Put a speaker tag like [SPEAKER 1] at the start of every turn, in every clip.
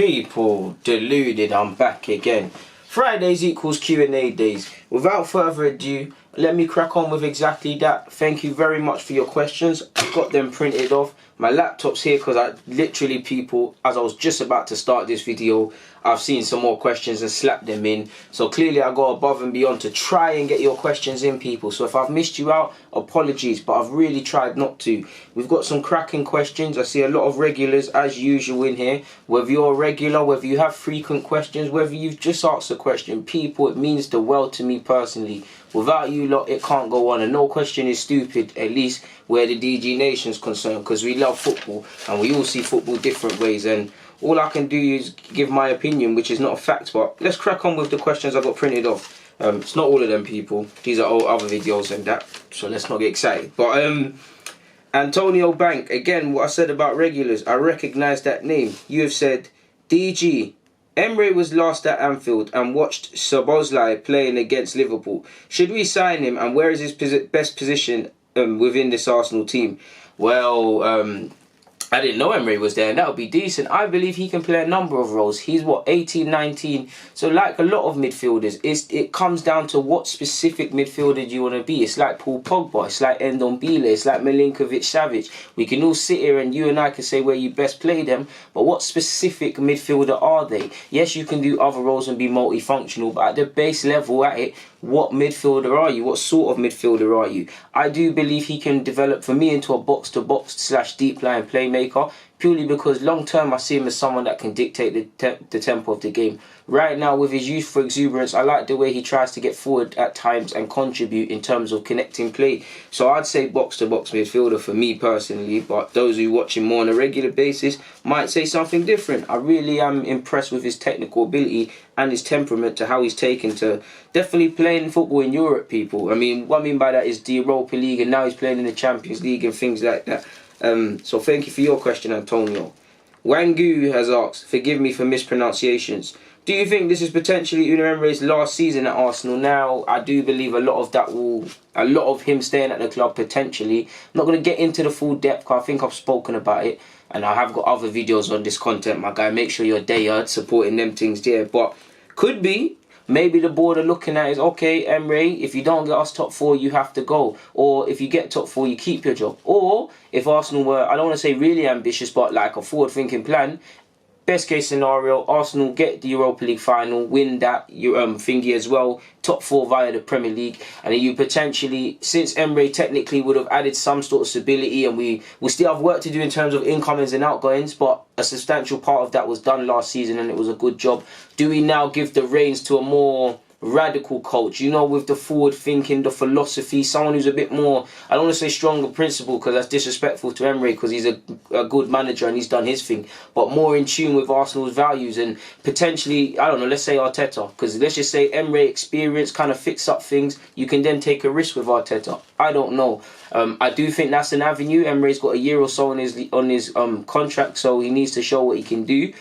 [SPEAKER 1] People, deluded, I'm back again. Fridays equals Q&A days. Without further ado, let me crack on with exactly that. Thank you very much for your questions. I've got them printed off. My laptop's here because I literally, people, as I was just about to start this video, I've seen some more questions and slapped them in. So clearly I go above and beyond to try and get your questions in, people. So if I've missed you out, apologies, but I've really tried not to. We've got some cracking questions. I see a lot of regulars as usual in here. Whether you're a regular, whether you have frequent questions, whether you've just asked a question, people, it means the world to me personally. Without you lot, it can't go on, and no question is stupid, at least where the DG Nation's concerned, because we love football and we all see football different ways, and all I can do is give my opinion, which is not a fact. But let's crack on with the questions I got printed off. It's not all of them, people. These are all other videos and that, so let's not get excited. But Antonio Bank, again, what I said about regulars, I recognise that name. You have said, DG, Emery was last at Anfield and watched Ozil playing against Liverpool. Should we sign him, and where is his best position within this Arsenal team? Well, I didn't know Emery was there, and that would be decent. I believe he can play a number of roles. He's, what, 18, 19? So like a lot of midfielders, it comes down to what specific midfielder do you want to be. It's like Paul Pogba, it's like Ndombele, it's like Milinkovic-Savic. We can all sit here and you and I can say where you best play them, but what specific midfielder are they? Yes, you can do other roles and be multifunctional, but at the base level at it, what midfielder are you? What sort of midfielder are you? I do believe he can develop for me into a box-to-box / deep line playmaker, purely because long term I see him as someone that can dictate the tempo of the game. Right now, with his youthful exuberance, I like the way he tries to get forward at times and contribute in terms of connecting play. So I'd say box-to-box midfielder for me personally, but those who watch him more on a regular basis might say something different. I really am impressed with his technical ability and his temperament to how he's taken to definitely playing football in Europe, people. I mean, what I mean by that is the Europa League, and now he's playing in the Champions League and things like that. So thank you for your question, Antonio. Wangu has asked, forgive me for mispronunciations, do you think this is potentially Unai Emery's last season at Arsenal? Now, I do believe a lot of him staying at the club potentially. I'm not going to get into the full depth because I think I've spoken about it, and I have got other videos on this content, my guy. Make sure you're there supporting them things there. But could be. Maybe the board are looking at is, okay, Emery, if you don't get us top 4, you have to go. Or if you get top 4, you keep your job. Or if Arsenal were, I don't want to say really ambitious, but like a forward-thinking plan, best case scenario, Arsenal get the Europa League final, win that thingy as well, top 4 via the Premier League, and then you potentially, since Emery technically would have added some sort of stability, and we still have work to do in terms of incomings and outgoings, but a substantial part of that was done last season and it was a good job. Do we now give the reins to a more radical coach, you know, with the forward thinking, the philosophy, someone who's a bit more, I don't want to say stronger principle because that's disrespectful to Emery because he's a good manager and he's done his thing, but more in tune with Arsenal's values, and potentially, I don't know, let's say Arteta, because let's just say Emery experience kind of fix up things, you can then take a risk with Arteta. I don't know. I do think that's an avenue. Emery's got a year or so on his contract, so he needs to show what he can do.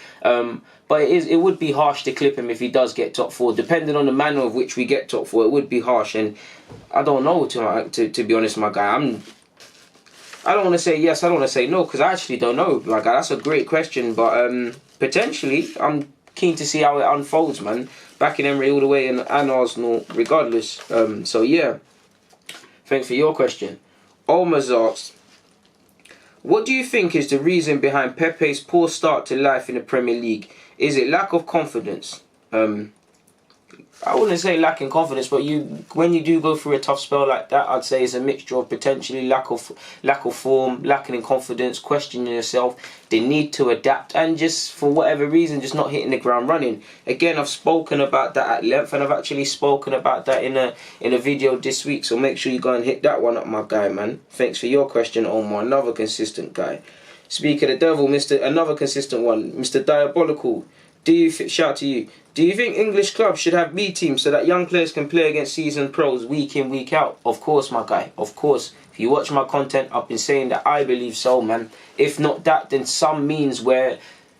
[SPEAKER 1] But it would be harsh to clip him if he does get top 4. Depending on the manner of which we get top 4, it would be harsh. And I don't know, to be honest, my guy. I don't want to say yes, I don't want to say no, because I actually don't know. Like, that's a great question, but potentially, I'm keen to see how it unfolds, man. Backing Emery all the way and Arsenal, regardless. So yeah, thanks for your question. Omar's asked, what do you think is the reason behind Pepe's poor start to life in the Premier League? Is it lack of confidence? I wouldn't say lacking confidence, but when you do go through a tough spell like that, I'd say it's a mixture of potentially lack of form, lacking in confidence, questioning yourself, the need to adapt, and just for whatever reason, just not hitting the ground running. Again, I've spoken about that at length, and I've actually spoken about that in a video this week. So make sure you go and hit that one up, my guy, man. Thanks for your question, Omar. Another consistent guy. Speak of the devil, another consistent one, Mr. Diabolical. Shout to you. Do you think English clubs should have B teams so that young players can play against seasoned pros week in, week out? Of course, my guy. Of course. If you watch my content, I've been saying that I believe so, man. If not that, then some means where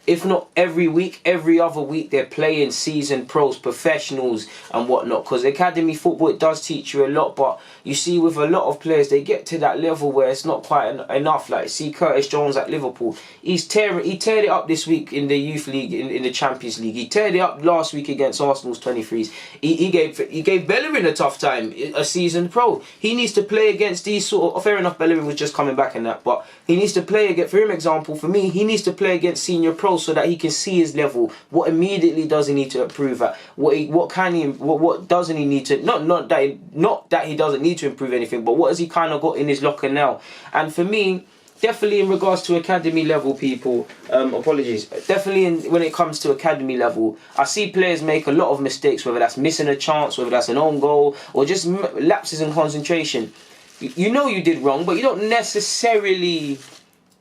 [SPEAKER 1] if not every week, every other week, they're playing seasoned pros, professionals and whatnot. Because academy football, it does teach you a lot, but you see with a lot of players, they get to that level where it's not quite enough. Like, see Curtis Jones at Liverpool, he teared it up this week in the youth league, in the Champions League. He teared it up last week against Arsenal's 23s. He gave Bellerin a tough time, a seasoned pro. He needs to play against these sort of, fair enough, Bellerin was just coming back in that, but he needs to play against, for him example, for me, he needs to play against senior pros so that he can see his level. What immediately does he need to improve at? What doesn't he need to, not that he doesn't need to improve anything, but what has he kind of got in his locker now? And for me, definitely in regards to academy level, people, definitely when it comes to academy level, I see players make a lot of mistakes, whether that's missing a chance, whether that's an own goal, or just lapses in concentration. You know you did wrong, but you don't necessarily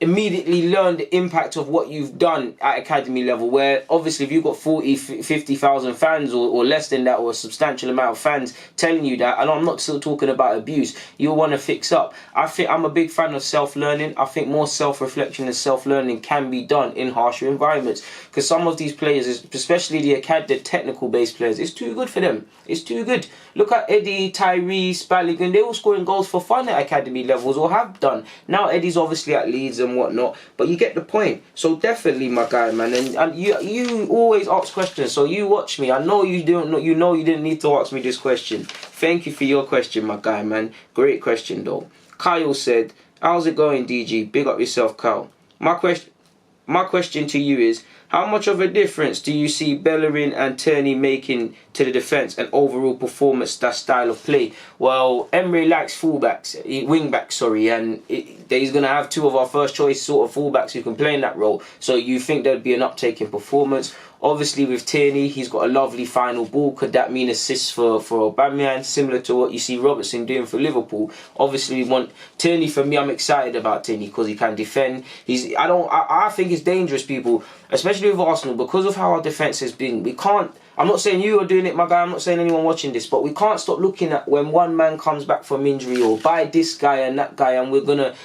[SPEAKER 1] immediately learn the impact of what you've done at academy level, where obviously if you've got 40, 50,000 fans or less than that, or a substantial amount of fans telling you that, and I'm not still talking about abuse, you'll want to fix up. I think I'm a big fan of self-learning. I think more self-reflection and self-learning can be done in harsher environments, because some of these players, especially the technical based players, it's too good for them. It's too good. Look at Eddie, Tyrese, Balogun, they're all scoring goals for fun at academy levels, or have done. Now Eddie's obviously at Leeds and whatnot, but you get the point. So definitely, my guy, man, and you always ask questions, so you watch me. I know you don't know, you didn't need to ask me this question. Thank you for your question, my guy, man. Great question though. Kyle said, how's it going, DG? Big up yourself, Kyle. My question to you is, how much of a difference do you see Bellerin and Tierney making to the defence and overall performance, that style of play? Well, Emery likes wingbacks, and he's going to have two of our first choice sort of fullbacks who can play in that role. So you think there'd be an uptake in performance? Obviously with Tierney, he's got a lovely final ball. Could that mean assists for Aubameyang, similar to what you see Robertson doing for Liverpool? Obviously we want Tierney. For me, I'm excited about Tierney because he can defend. I think it's dangerous, people, especially with Arsenal, because of how our defence has been. We can't, I'm not saying you are doing it, my guy, I'm not saying anyone watching this, but we can't stop looking at when one man comes back from injury, or buy this guy and that guy, and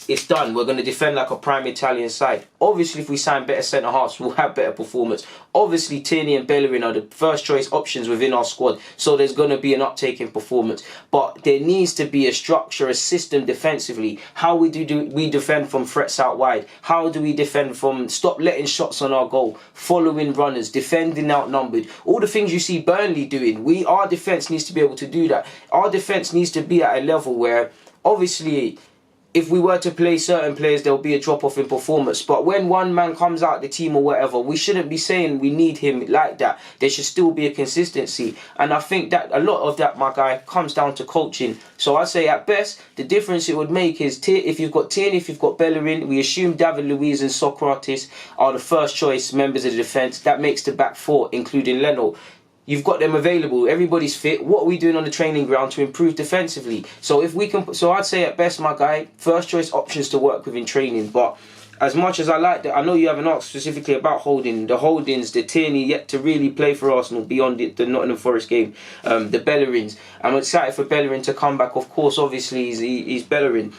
[SPEAKER 1] it's done. We're going to defend like a prime Italian side. Obviously, if we sign better centre-halves, we'll have better performance. Obviously, Tierney and Bellerin are the first-choice options within our squad, so there's going to be an uptake in performance. But there needs to be a structure, a system defensively. How we defend from threats out wide? How do we defend from stop letting shots on our goal, following runners, defending outnumbered? All the things you see Burnley doing, our defence needs to be able to do that. Our defence needs to be at a level where, obviously, if we were to play certain players, there'll be a drop-off in performance. But when one man comes out the team or whatever, we shouldn't be saying we need him like that. There should still be a consistency. And I think that a lot of that, my guy, comes down to coaching. So I say at best, the difference it would make is if you've got Tierney, if you've got Bellerin, we assume David Luiz and Socrates are the first choice members of the defence. That makes the back four, including Leno. You've got them available. Everybody's fit. What are we doing on the training ground to improve defensively? So if we can, so I'd say at best, my guy, first choice options to work with in training. But as much as I like that, I know you haven't asked specifically about Holding. The Holdings, the Tierney yet to really play for Arsenal beyond the Nottingham Forest game. The Bellerins. I'm excited for Bellerin to come back. Of course, obviously, he's Bellerin.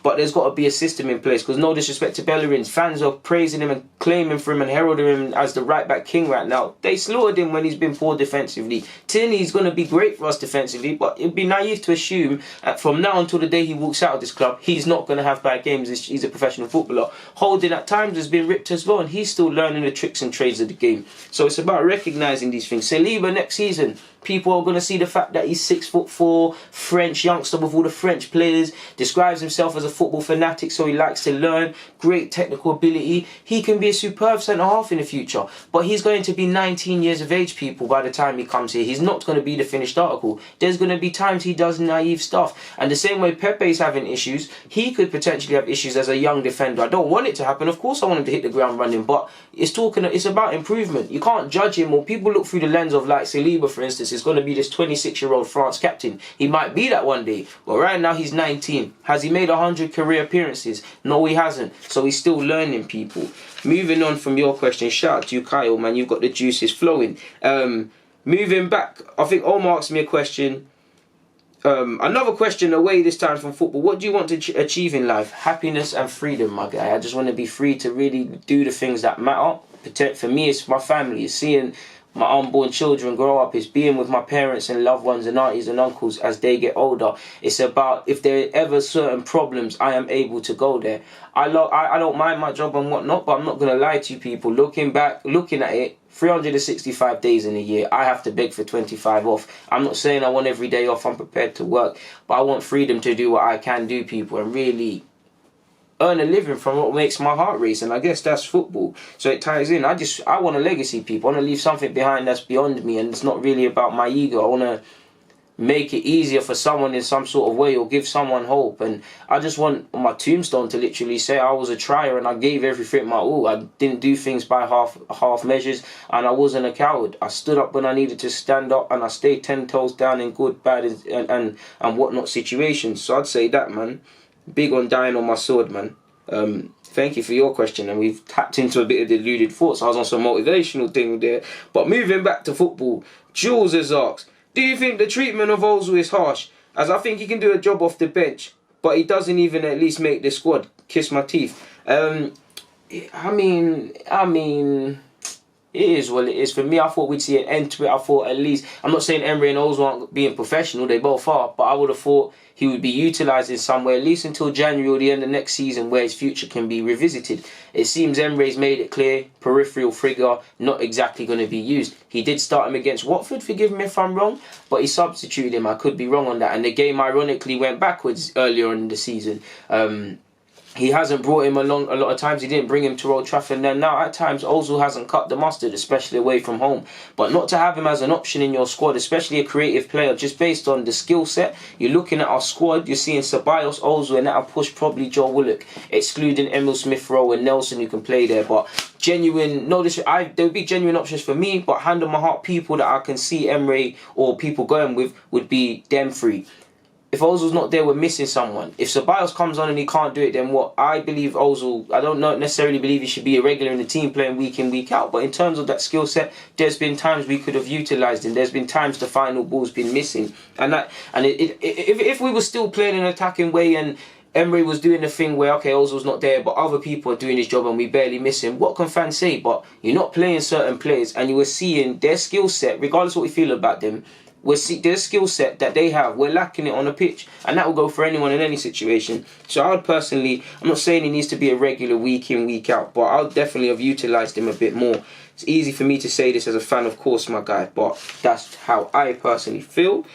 [SPEAKER 1] But there's got to be a system in place, because no disrespect to Bellerin, fans are praising him and claiming for him and heralding him as the right-back king right now. They slaughtered him when he's been poor defensively. Tierney's going to be great for us defensively, but it'd be naive to assume that from now until the day he walks out of this club, he's not going to have bad games. He's a professional footballer. Holding at times has been ripped as well, and he's still learning the tricks and trades of the game. So it's about recognising these things. Saliba next season, people are going to see the fact that he's 6'4", French youngster with all the French players, describes himself as a football fanatic, so he likes to learn, great technical ability. He can be a superb centre-half in the future, but he's going to be 19 years of age, people, by the time he comes here. He's not going to be the finished article. There's going to be times he does naive stuff. And the same way Pepe's having issues, he could potentially have issues as a young defender. I don't want it to happen. Of course I want him to hit the ground running, but it's about improvement. You can't judge him, or people look through the lens of like Saliba, for instance, is going to be this 26-year-old France captain. He might be that one day, but right now he's 19. Has he made 100 career appearances? No, he hasn't. So he's still learning, people. Moving on from your question, shout out to you, Kyle, man. You've got the juices flowing. Moving back, I think Omar asked me a question. Another question away this time from football. What do you want to achieve in life? Happiness and freedom, my guy. I just want to be free to really do the things that matter. For me, it's my family. It's seeing my unborn children grow up. It's being with my parents and loved ones and aunties and uncles as they get older. It's about if there are ever certain problems, I am able to go there. I don't mind my job and whatnot, but I'm not going to lie to you people. Looking at it, 365 days in a year, I have to beg for 25 off. I'm not saying I want every day off. I'm prepared to work, but I want freedom to do what I can do, people, and really earn a living from what makes my heart race, and I guess that's football. So it ties in. I want a legacy, people. I want to leave something behind that's beyond me, and it's not really about my ego. I want to make it easier for someone in some sort of way, or give someone hope. And I just want my tombstone to literally say I was a trier and I gave everything my all. I didn't do things by half measures, and I wasn't a coward. I stood up when I needed to stand up, and I stayed 10 toes down in good, bad, and whatnot situations. So I'd say that, man. Big on dying on my sword, man. Thank you for your question, and we've tapped into a bit of deluded thoughts. I was on some motivational thing there. But moving back to football, Jules has asked, do you think the treatment of Ozil is harsh? As I think he can do a job off the bench, but he doesn't even at least make the squad. Kiss my teeth. I mean, it is what it is. For me, I thought we'd see an end to it. I thought at least, I'm not saying Emery and Ozil aren't being professional, they both are, but I would have thought he would be utilised in some way, at least until January or the end of next season, where his future can be revisited. It seems Emery's made it clear, peripheral figure, not exactly going to be used. He did start him against Watford, forgive me if I'm wrong, but he substituted him. I could be wrong on that. And the game, ironically, went backwards earlier in the season. He hasn't brought him along a lot of times. He didn't bring him to Old Trafford. And then now, at times, Ozil hasn't cut the mustard, especially away from home. But not to have him as an option in your squad, especially a creative player, just based on the skill set. You're looking at our squad, you're seeing Ceballos, Ozil, and that'll push probably Joe Willock, excluding Emil Smith-Rowe and Nelson, who can play there. But there'll be genuine options for me, but hand on my heart, people that I can see Emery or people going with would be them three. If Ozil's not there, we're missing someone. If Ceballos comes on and he can't do it, then what? I believe Ozil, I don't necessarily believe he should be a regular in the team playing week in, week out. But in terms of that skill set, there's been times we could have utilised him. There's been times the final ball's been missing. If we were still playing an attacking way and Emery was doing the thing where, okay, Ozil's not there, but other people are doing his job and we barely miss him, what can fans say? But you're not playing certain players and you were seeing their skill set, regardless of what we feel about them, their skill set that they have, we're lacking it on the pitch, and that will go for anyone in any situation. So I would personally, I'm not saying he needs to be a regular week in, week out, but I'll definitely have utilised him a bit more. It's easy for me to say this as a fan, of course, my guy, but that's how I personally feel.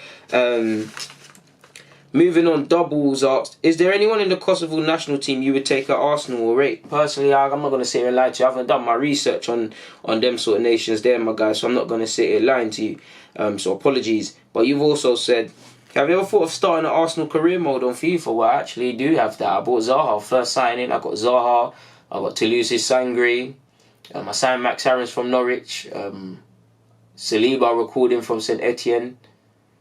[SPEAKER 1] Moving on, Doubles asked, is there anyone in the Kosovo national team you would take at Arsenal or rate? Personally, I'm not going to sit here and lie to you. I haven't done my research on them sort of nations there, my guy, so I'm not going to sit here lying to you. So apologies. But you've also said, have you ever thought of starting an Arsenal career mode on FIFA? Well, I actually do have that. I bought Zaha, first signing. I got Zaha. I got Toulouse Sangre. I signed Max Aarons from Norwich. Saliba recording from St Etienne.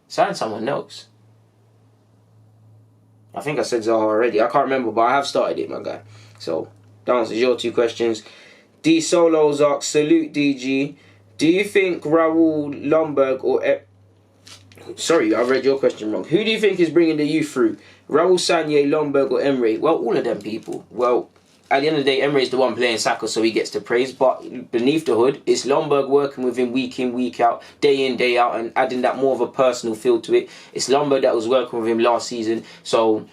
[SPEAKER 1] Signed someone else. I think I said Zaha already. I can't remember, but I have started it, my guy. So, that answers your two questions. D Solos asks, salute DG. Do you think Raul Lomberg or... Sorry, I read your question wrong. Who do you think is bringing the youth through? Raul Sanye, Lomberg or Emery? Well, all of them people. Well, at the end of the day, Emery's the one playing Saka, so he gets the praise. But beneath the hood, it's Lomberg working with him week in, week out, day in, day out, and adding that more of a personal feel to it. It's Lomberg that was working with him last season. So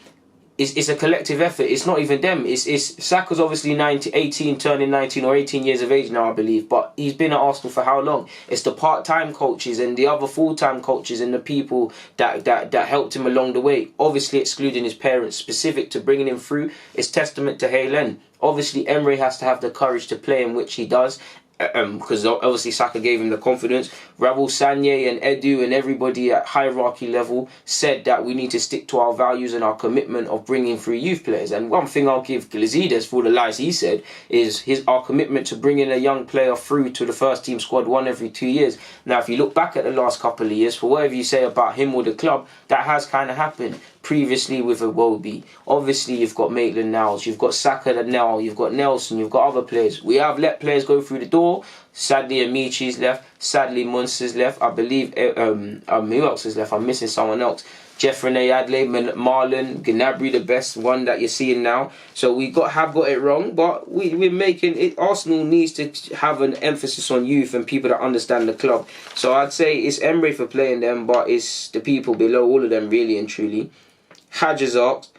[SPEAKER 1] it's a collective effort. It's not even them. It's Saka's obviously 18, turning 19 or 18 years of age now, I believe. But he's been at Arsenal for how long? It's the part-time coaches and the other full-time coaches and the people that helped him along the way. Obviously excluding his parents, specific to bringing him through. It's testament to Halen. Obviously, Emery has to have the courage to play in, which he does. Because obviously Saka gave him the confidence. Raul Sanye and Edu and everybody at hierarchy level said that we need to stick to our values and our commitment of bringing through youth players. And one thing I'll give Glazides for the lies he said is our commitment to bringing a young player through to the first team squad one every 2 years. Now, if you look back at the last couple of years, for whatever you say about him or the club, that has kind of happened. Previously with Iwobi, obviously you've got Maitland-Niles, you've got Saka now, you've got Nelson, you've got other players. We have let players go through the door. Sadly, Amichi's left. Sadly, Munster's left. I believe who else is left? I'm missing someone else. Jeffrey Adley, Marlon, Gnabry, the best one that you're seeing now. So we have got it wrong, but we're making it. Arsenal needs to have an emphasis on youth and people that understand the club. So I'd say it's Emery for playing them, but it's the people below all of them, really and truly. Hadges asked,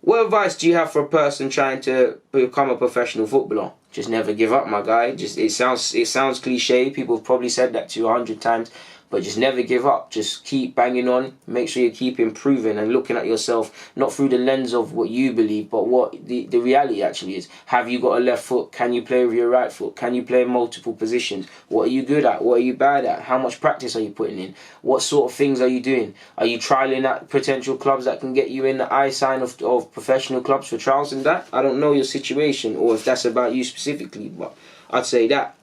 [SPEAKER 1] what advice do you have for a person trying to become a professional footballer? Just never give up, my guy. It sounds cliche. People have probably said that to you 100 times. But just never give up. Just keep banging on. Make sure you keep improving and looking at yourself, not through the lens of what you believe, but what the reality actually is. Have you got a left foot? Can you play with your right foot? Can you play multiple positions? What are you good at? What are you bad at? How much practice are you putting in? What sort of things are you doing? Are you trialling at potential clubs that can get you in the eye sign of professional clubs for trials and that? I don't know your situation or if that's about you specifically, but I'd say that.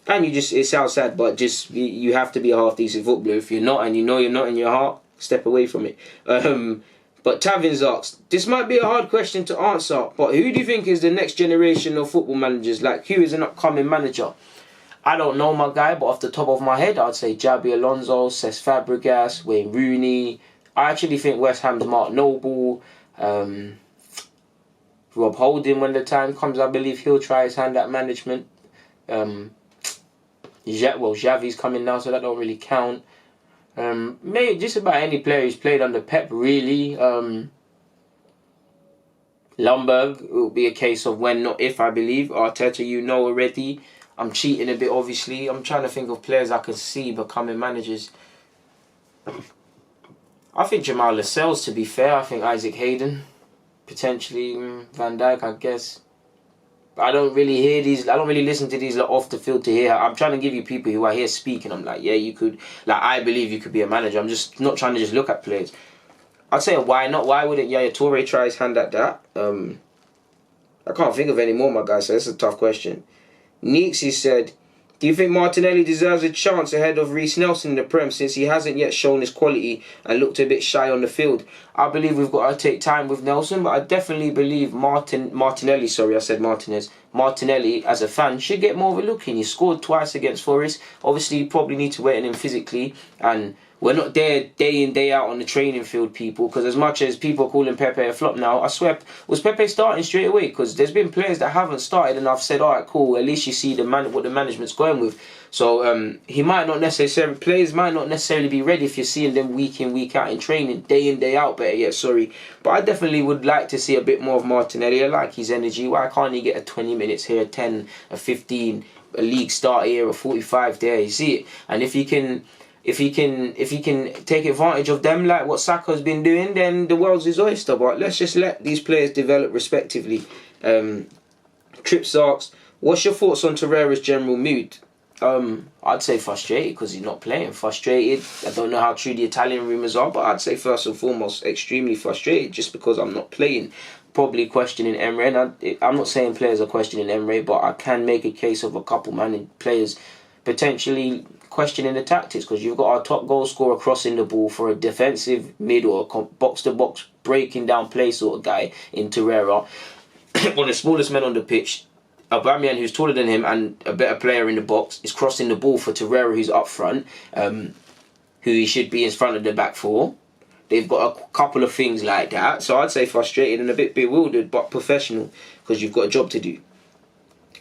[SPEAKER 1] And it sounds sad, but you have to be a half-decent footballer. If you're not, and you know you're not in your heart, step away from it. But Tavins asks, this might be a hard question to answer, but who do you think is the next generation of football managers? Like, who is an upcoming manager? I don't know, my guy, but off the top of my head, I'd say Xabi Alonso, Cesc Fabregas, Wayne Rooney. I actually think West Ham's Mark Noble, Rob Holding, when the time comes, I believe he'll try his hand at management. Xavi's coming now, so that don't really count. Maybe just about any player who's played under Pep, really. Lumberg, it will be a case of when, not if, I believe. Arteta, you know already. I'm cheating a bit, obviously. I'm trying to think of players I can see becoming managers. I think Jamal Lascelles, to be fair. I think Isaac Hayden. Potentially Van Dijk, I guess. I don't really hear these. I don't really listen to these off the field to hear. I'm trying to give you people who I hear speaking. I'm like, yeah, you could. Like, I believe you could be a manager. I'm just not trying to just look at players. I'd say why not? Why wouldn't Yaya Toure try his hand at that? I can't think of any more, my guy. So that's a tough question. Neexy said, do you think Martinelli deserves a chance ahead of Reece Nelson in the Prem since he hasn't yet shown his quality and looked a bit shy on the field? I believe we've got to take time with Nelson, but I definitely believe Martinelli as a fan should get more of a look in. He scored twice against Forest. Obviously, you probably need to wait on him physically, and we're not there day in, day out on the training field, people, because as much as people are calling Pepe a flop now, I swear, was Pepe starting straight away? Because there's been players that haven't started and I've said, alright, cool, at least you see what the management's going with. So players might not necessarily be ready if you're seeing them week in, week out in training, day in, day out, But I definitely would like to see a bit more of Martinelli. I like his energy. Why can't he get a 20 minutes here, a 10, a 15, a league start here, a 45 there? You see it. And if he can take advantage of them like what Saka's been doing, then the world's his oyster. But let's just let these players develop respectively. Trips asks, what's your thoughts on Torreira's general mood? I'd say frustrated because he's not playing. Frustrated. I don't know how true the Italian rumours are, but I'd say first and foremost extremely frustrated just because I'm not playing. Probably questioning Emery. And I'm not saying players are questioning Emery, but I can make a case of a couple players potentially questioning the tactics, because you've got our top goal scorer crossing the ball for a defensive mid or a box-to-box breaking down play sort of guy in Torreira. One of the smallest men on the pitch. Aubameyang, who's taller than him and a better player in the box, is crossing the ball for Torreira, who's up front, who he should be in front of the back four. They've got a couple of things like that. So I'd say frustrated and a bit bewildered, but professional, because you've got a job to do.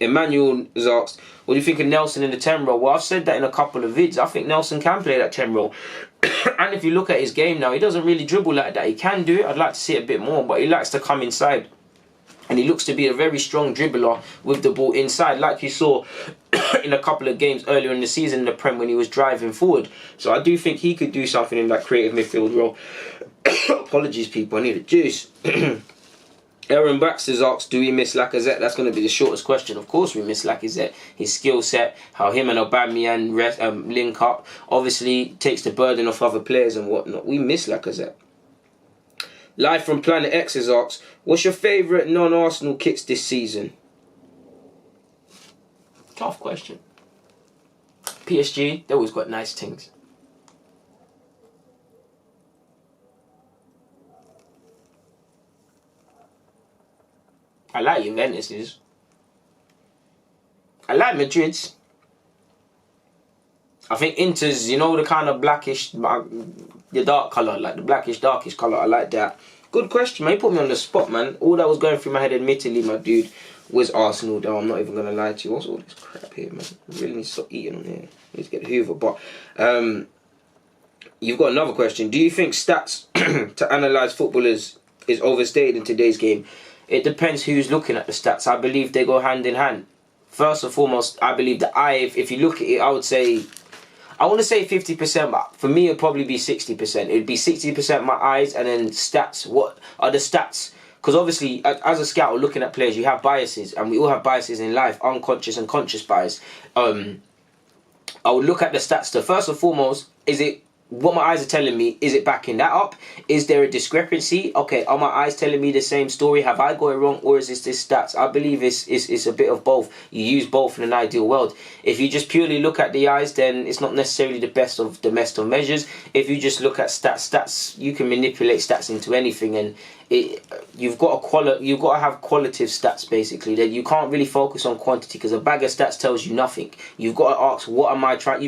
[SPEAKER 1] Emmanuel has asked, what do you think of Nelson in the 10 role? Well, I've said that in a couple of vids. I think Nelson can play that 10 role. And if you look at his game now, he doesn't really dribble like that. He can do it. I'd like to see it a bit more, but he likes to come inside. And he looks to be a very strong dribbler with the ball inside, like you saw in a couple of games earlier in the season in the Prem when he was driving forward. So I do think he could do something in that creative midfield role. Apologies, people. I need a juice. Aaron Baxter's asked, do we miss Lacazette? That's going to be the shortest question. Of course we miss Lacazette. His skill set, how him and Aubameyang link up, obviously takes the burden off other players and whatnot. We miss Lacazette. Live from Planet X has asked, what's your favourite non-Arsenal kits this season? Tough question. PSG, they always got nice things. I like Juventus's. I like Madrid's. I think Inter's, you know, the kind of blackish, the dark colour, like the blackish, darkish colour. I like that. Good question, man. You put me on the spot, man. All that was going through my head, admittedly, my dude, was Arsenal, though. I'm not even going to lie to you. What's all this crap here, man? I really need to stop eating on here. I need to get the Hoover. But you've got another question. Do you think stats to analyse footballers is overstated in today's game? It depends who's looking at the stats. I believe they go hand in hand. First and foremost, I believe that if you look at it, I would say, I want to say 50%, but for me, it'd probably be 60%. It'd be 60% my eyes, and then stats. What are the stats? Because obviously, as a scout or looking at players, you have biases, and we all have biases in life, unconscious and conscious bias. I would look at the stats to, first and foremost, is it what my eyes are telling me? Is it backing that up? Is there a discrepancy? Okay, are my eyes telling me the same story? Have I got it wrong, or is this stats? I believe it's a bit of both. You use both in an ideal world. If you just purely look at the eyes, then it's not necessarily the best of measures. If you just look at stats, you can manipulate stats into anything, and you've got to have qualitative stats, basically. That you can't really focus on quantity, because a bag of stats tells you nothing. You've got to ask, what am I trying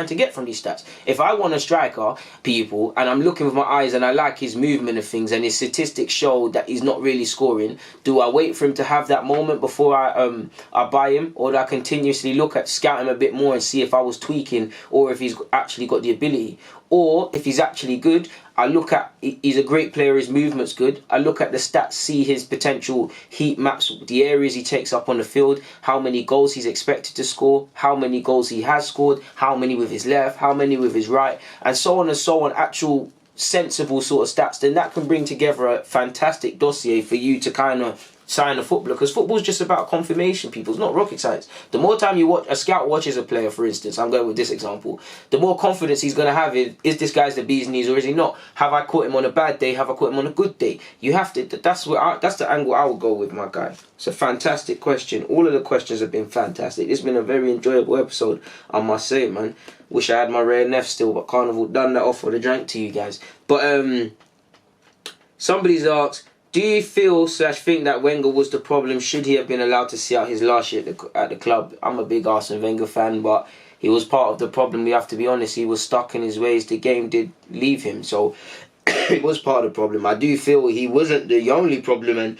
[SPEAKER 1] to get from these stats? If I want a striker, people, and I'm looking with my eyes and I like his movement of things, and his statistics show that he's not really scoring, do I wait for him to have that moment before I buy him, or do I continuously scout him a bit more and see if I was tweaking, or if he's actually got the ability? Or if he's actually good, I look at, he's a great player, his movement's good. I look at the stats, see his potential heat maps, the areas he takes up on the field, how many goals he's expected to score, how many goals he has scored, how many with his left, how many with his right, and so on and so on, actual sensible sort of stats. Then that can bring together a fantastic dossier for you to kind of sign a footballer, because football's just about confirmation, people. It's not rocket science. The more time a scout watches a player, for instance, I'm going with this example, the more confidence he's going to have is this guy's the bee's knees or is he not? Have I caught him on a bad day? Have I caught him on a good day? You have to, that's the angle I would go with, my guy. It's a fantastic question. All of the questions have been fantastic. It's been a very enjoyable episode, I must say, man. Wish I had my rare Neff still, but Carnival done that off with a drink to you guys. But somebody's asked, do you feel/think that Wenger was the problem? Should he have been allowed to see out his last year at the club? I'm a big Arsene Wenger fan, but he was part of the problem. We have to be honest. He was stuck in his ways. The game did leave him, so he was part of the problem. I do feel he wasn't the only problem, and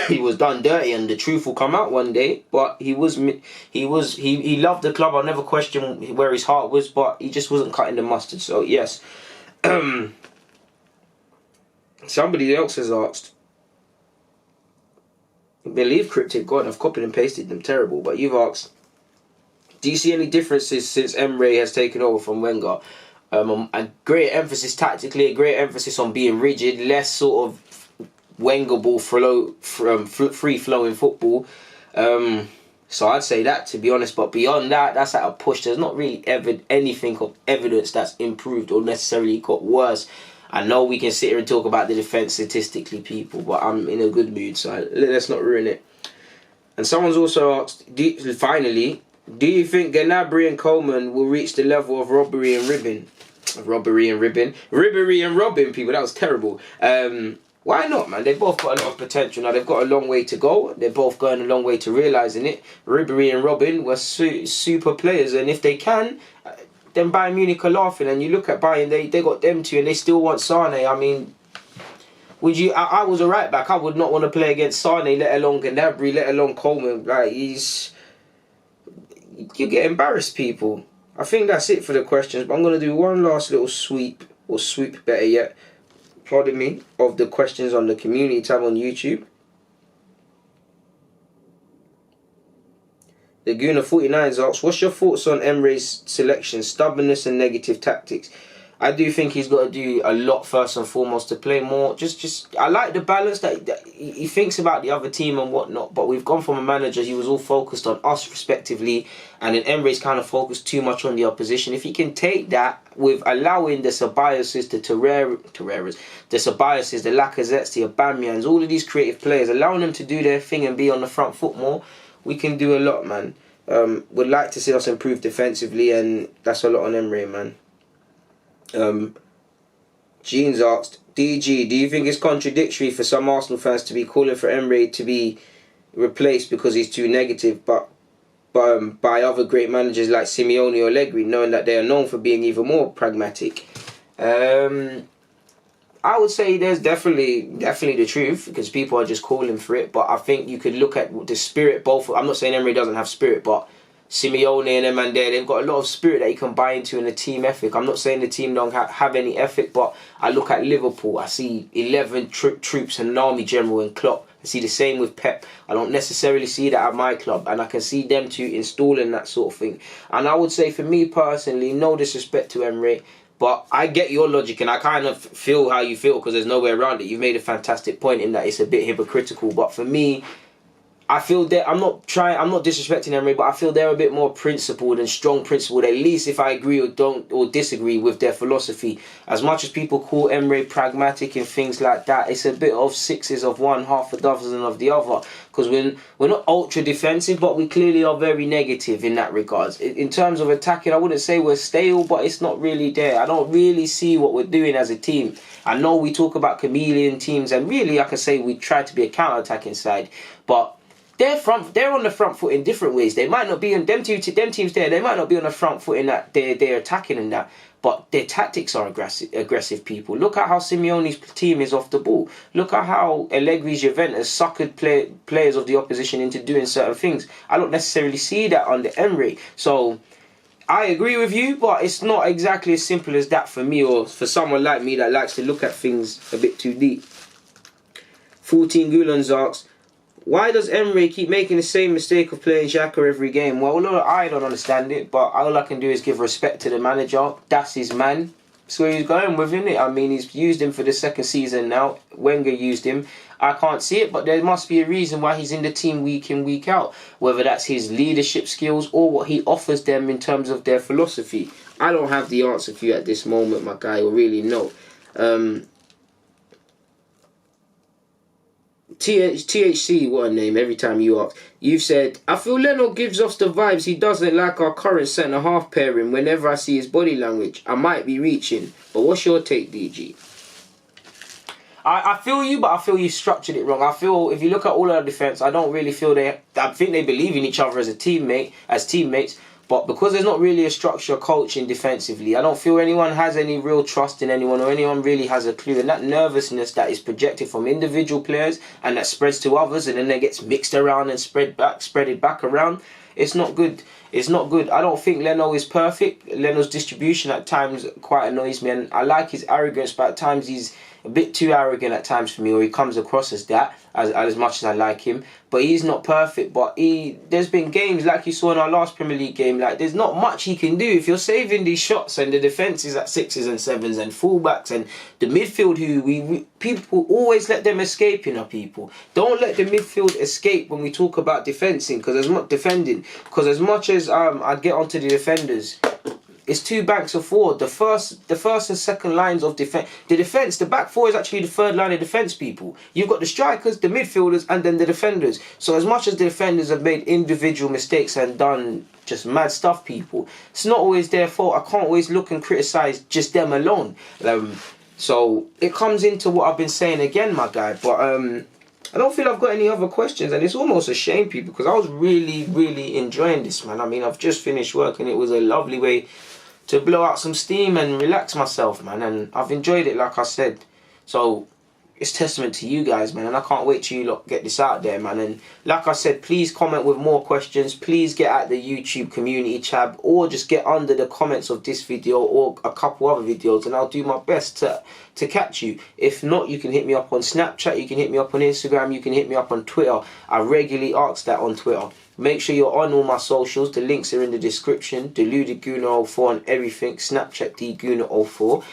[SPEAKER 1] he was done dirty, and the truth will come out one day. But he loved the club. I'll never question where his heart was, but he just wasn't cutting the mustard. So yes. Somebody else has asked, I believe Cryptic, God, I've copied and pasted them, terrible, but you've asked, do you see any differences since Emery has taken over from Wenger? A great emphasis tactically, a great emphasis on being rigid, less sort of Wenger ball free-flowing football. So I'd say that, to be honest, but beyond that, that's at a push. There's not really anything of evidence that's improved or necessarily got worse. I know we can sit here and talk about the defence statistically, people, but I'm in a good mood, so let's not ruin it. And someone's also asked, finally, do you think Gnabry and Coleman will reach the level of robbery and ribbon, people? That was terrible. Why not, man? They've both got a lot of potential. Now, they've got a long way to go. They're both going a long way to realising it. Ribery and Robin were super players, and if they can, then Bayern Munich are laughing. And you look at Bayern, they got them two, and they still want Sane. I mean, would you? I was a right back. I would not want to play against Sane, let alone Gnabry, let alone Coleman. Like, you get embarrassed, people. I think that's it for the questions, but I'm going to do one last little sweep, or sweep better yet, pardon me, of the questions on the community tab on YouTube. The Gooner 49 asks, what's your thoughts on Emery's selection, stubbornness and negative tactics? I do think he's got to do a lot first and foremost to play more. I like the balance that he thinks about the other team and whatnot, but we've gone from a manager, he was all focused on us respectively, and then Emery's kind of focused too much on the opposition. If he can take that with allowing the Ceballos, the Torreiras, the Ceballos, the Lacazettes, the Aubameyangs, all of these creative players, allowing them to do their thing and be on the front foot more, we can do a lot, man. Would like to see us improve defensively, and that's a lot on Emery, man. Jeans asked, DG, do you think it's contradictory for some Arsenal fans to be calling for Emery to be replaced because he's too negative, but by other great managers like Simeone or Allegri, knowing that they are known for being even more pragmatic. I would say there's definitely the truth, because people are just calling for it. But I think you could look at the spirit. Both, I'm not saying Emery doesn't have spirit, but Simeone and them man there, they've got a lot of spirit that you can buy into in the team ethic. I'm not saying the team don't have any ethic, but I look at Liverpool, I see 11 troops and an army general in Klopp. I see the same with Pep. I don't necessarily see that at my club, and I can see them two installing that sort of thing. And I would say, for me personally, no disrespect to Emery, but I get your logic, and I kind of feel how you feel, because there's no way around it. You've made a fantastic point in that it's a bit hypocritical. But for me, I feel that I'm not disrespecting Emery, but I feel they're a bit more principled and strong principled, at least if I agree or disagree with their philosophy. As much as people call Emery pragmatic and things like that, it's a bit of sixes of one, half a dozen of the other. Because we're not ultra defensive, but we clearly are very negative in that regards. In terms of attacking, I wouldn't say we're stale, but it's not really there. I don't really see what we're doing as a team. I know we talk about chameleon teams, and really I can say we try to be a counter-attacking side, but they're on the front foot in different ways. They might not be on them teams there. They might not be on the front foot in that they're attacking and that, but their tactics are aggressive. People, look at how Simeone's team is off the ball. Look at how Allegri's Juventus suckered players of the opposition into doing certain things. I don't necessarily see that under Emery. So I agree with you, but it's not exactly as simple as that for me, or for someone like me that likes to look at things a bit too deep. 14 Gulans asks, why does Emery keep making the same mistake of playing Xhaka every game? Well, look, I don't understand it, but all I can do is give respect to the manager. That's his man. That's where he's going with, isn't it? I mean, he's used him for the second season now. Wenger used him. I can't see it, but there must be a reason why he's in the team week in, week out. Whether that's his leadership skills or what he offers them in terms of their philosophy. I don't have the answer for you at this moment, my guy, or really no. THC, what a name, every time you ask. You've said, I feel Leno gives off the vibes he doesn't like our current centre-half pairing whenever I see his body language. I might be reaching, but what's your take, DG? I feel you, but I feel you structured it wrong. I feel, if you look at all our defence, I don't really feel I think they believe in each other as teammates, but because there's not really a structure coaching defensively, I don't feel anyone has any real trust in anyone, or anyone really has a clue. And that nervousness that is projected from individual players and that spreads to others, and then it gets mixed around and spreaded back around, it's not good. It's not good. I don't think Leno is perfect. Leno's distribution at times quite annoys me, and I like his arrogance, but at times he's a bit too arrogant at times for me, or he comes across as that, as much as I like him. But he's not perfect. But there's been games like you saw in our last Premier League game, like there's not much he can do. If you're saving these shots and the defence is at 6s and 7s and fullbacks and the midfield, who people always let them escape, people. Don't let the midfield escape when we talk about defending, because as much as I get onto the defenders, it's two banks of four. The first and second lines of defence. The back four is actually the third line of defence, people. You've got the strikers, the midfielders, and then the defenders. So as much as the defenders have made individual mistakes and done just mad stuff, people, it's not always their fault. I can't always look and criticise just them alone. So it comes into what I've been saying again, my guy. But I don't feel I've got any other questions, and it's almost a shame, people, because I was really, really enjoying this, man. I mean, I've just finished work, and it was a lovely way to blow out some steam and relax myself, man. And I've enjoyed it, like I said. So it's testament to you guys, man. And I can't wait till you lot get this out there, man. And like I said, please comment with more questions. Please get at the YouTube community tab, or just get under the comments of this video or a couple other videos, and I'll do my best to catch you. If not, you can hit me up on Snapchat, you can hit me up on Instagram, you can hit me up on Twitter. I regularly ask that on Twitter. Make sure you're on all my socials. The links are in the description. Deluded Gooner 04 on everything. Snapchat Gooner 04.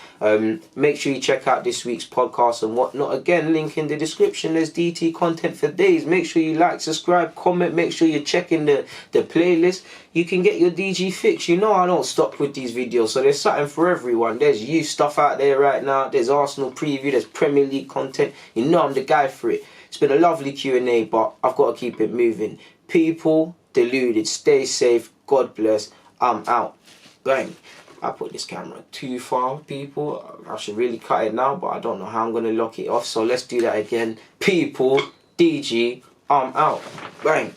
[SPEAKER 1] Make sure you check out this week's podcast and whatnot. Again, link in the description. There's DT content for days. Make sure you like, subscribe, comment. Make sure you're checking the playlist. You can get your DG fix. You know I don't stop with these videos, so there's something for everyone. There's youth stuff out there right now. There's Arsenal preview. There's Premier League content. You know I'm the guy for it. It's been a lovely Q&A, but I've got to keep it moving. People, deluded, stay safe, God bless, I'm out. Bang. I put this camera too far, people. I should really cut it now, but I don't know how I'm going to lock it off, so let's do that again. People, DG, I'm out. Bang.